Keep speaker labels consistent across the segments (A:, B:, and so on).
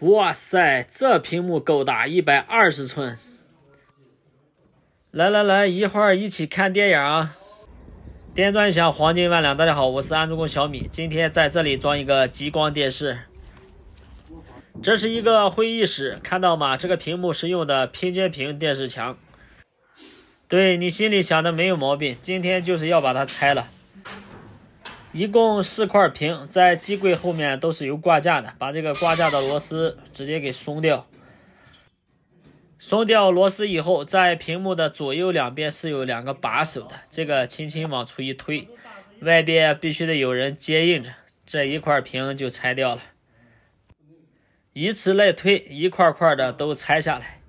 A: 哇塞，这屏幕够大，120寸。来，一会儿一起看电影啊！电钻响，黄金万两。大家好，我是安主公小米，今天在这里装一个极光电视。这是一个会议室，看到吗？这个屏幕是用的拼接屏电视墙。对，你心里想的没有毛病，今天就是要把它拆了。一共4块屏，在机柜后面都是有挂架的，把这个挂架的螺丝直接给松掉。松掉螺丝以后，在屏幕的左右两边是有2个把手的，这个轻轻往出一推，外边必须得有人接应着，这一块屏就拆掉了。以此类推，一块块的都拆下来。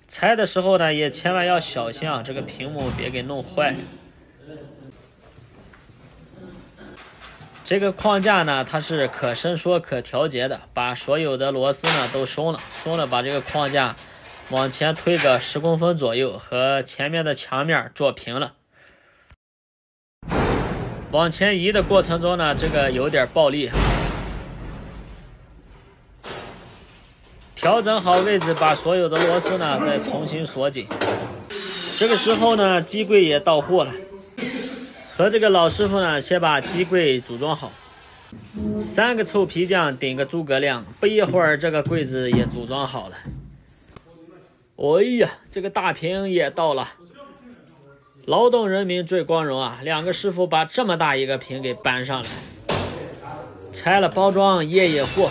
A: 拆的时候呢，也千万要小心啊，这个屏幕别给弄坏了。这个框架呢，它是可伸缩可调节的，把所有的螺丝呢都松了，把这个框架往前推个10公分左右，和前面的墙面做平了。往前移的过程中呢，这个有点暴力。调整好位置，把所有的螺丝呢再重新锁紧。这个时候呢，机柜也到货了。和这个老师傅呢，先把机柜组装好，3个臭皮匠顶个诸葛亮，不一会儿这个柜子也组装好了。哎呀，这个大屏也到了，劳动人民最光荣啊！2个师傅把这么大一个屏给搬上来，拆了包装验货。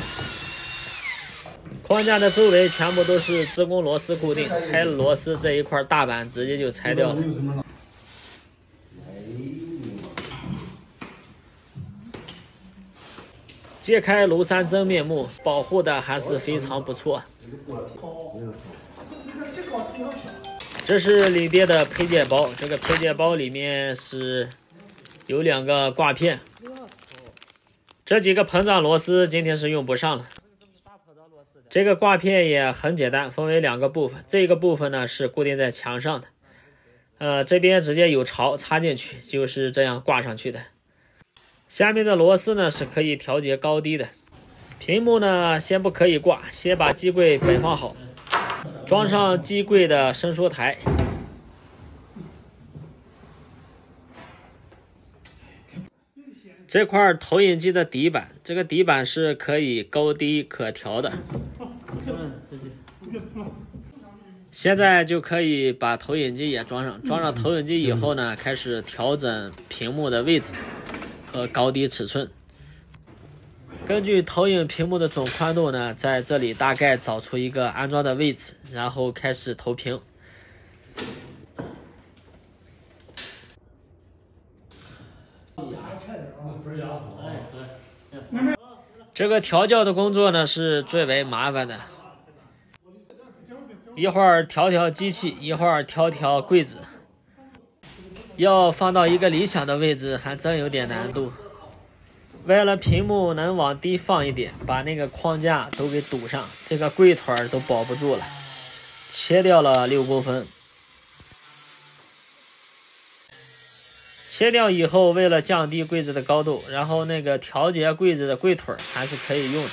A: 框架的周围全部都是自贡螺丝固定，拆了螺丝这一块大板直接就拆掉了。揭开庐山真面目，保护的还是非常不错。这是里边的配件包，这个配件包里面是有2个挂片，这几个膨胀螺丝今天是用不上了。这个挂片也很简单，分为2个部分，这个部分呢是固定在墙上的，这边直接有槽插进去，就是这样挂上去的。下面的螺丝呢是可以调节高低的。屏幕呢先不可以挂，先把机柜摆放好，装上机柜的伸缩台。这块投影机的底板，这个底板是可以高低可调的。现在就可以把投影机也装上，装上投影机以后呢，开始调整屏幕的位置和高低尺寸。根据投影屏幕的总宽度呢，在这里大概找出一个安装的位置，然后开始投屏。这个调教的工作呢是最为麻烦的，一会儿调机器，一会儿调柜子，要放到一个理想的位置还真有点难度。为了屏幕能往低放一点，把那个框架都给堵上，这个柜腿都保不住了，切掉了6公分。切掉以后，为了降低柜子的高度，然后那个调节柜子的柜腿还是可以用的。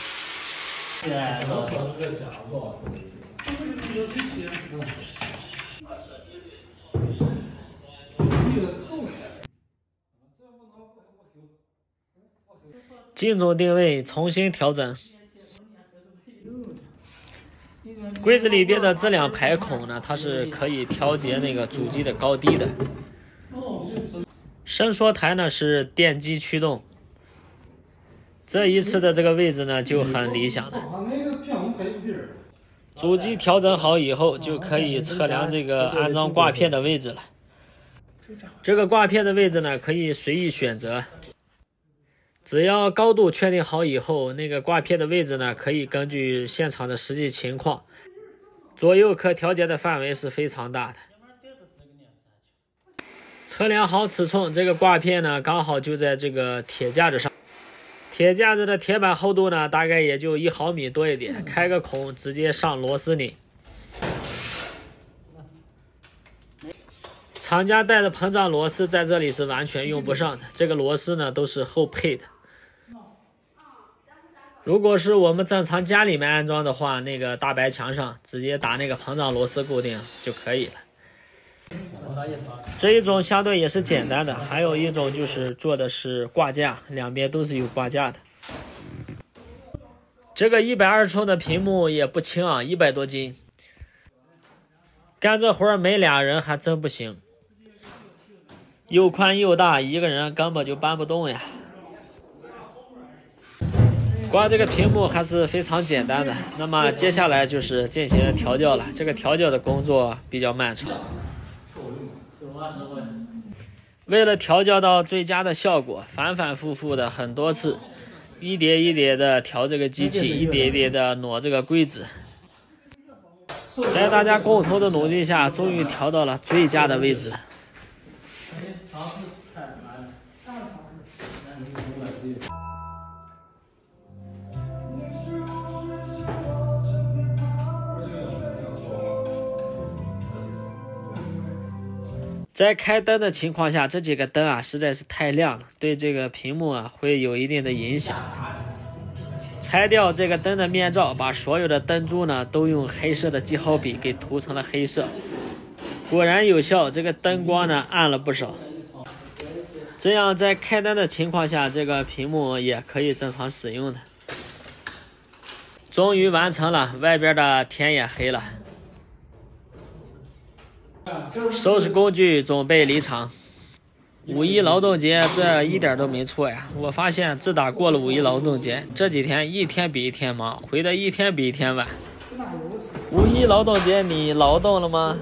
A: 精准定位，重新调整。柜子里边的这2排孔呢，它是可以调节那个主机的高低的。伸缩台呢是电机驱动，这一次的这个位置呢就很理想了。主机调整好以后，就可以测量这个安装挂片的位置了。这个挂片的位置呢可以随意选择，只要高度确定好以后，那个挂片的位置呢可以根据现场的实际情况，左右可调节的范围是非常大的。测量好尺寸，这个挂片呢刚好就在这个铁架子上，铁架子的铁板厚度呢大概也就1毫米多一点，开个孔直接上螺丝拧。厂家带的膨胀螺丝在这里是完全用不上的，这个螺丝呢都是后配的。如果是我们正常家里面安装的话，那个大白墙上直接打那个膨胀螺丝固定就可以了。这一种相对也是简单的，还有一种就是做的是挂架，两边都是有挂架的。这个120寸的屏幕也不轻啊，100多斤，干这活没俩人还真不行。又宽又大，一个人根本就搬不动呀。挂这个屏幕还是非常简单的，那么接下来就是进行调教了。这个调教的工作比较漫长，为了调教到最佳的效果，反反复复的很多次，一叠一叠的调这个机器，一叠一叠的挪这个柜子。在大家共同的努力下，终于调到了最佳的位置。在开灯的情况下，这几个灯啊实在是太亮了，对这个屏幕啊会有一定的影响。拆掉这个灯的面罩，把所有的灯珠呢都用黑色的记号笔给涂成了黑色，果然有效，这个灯光呢暗了不少。这样在开灯的情况下，这个屏幕也可以正常使用的。终于完成了，外边的天也黑了。收拾工具，准备离场。5·1劳动节这一点都没错呀！我发现自打过了5·1劳动节，这几天一天比一天忙，回的一天比一天晚。5·1劳动节你劳动了吗？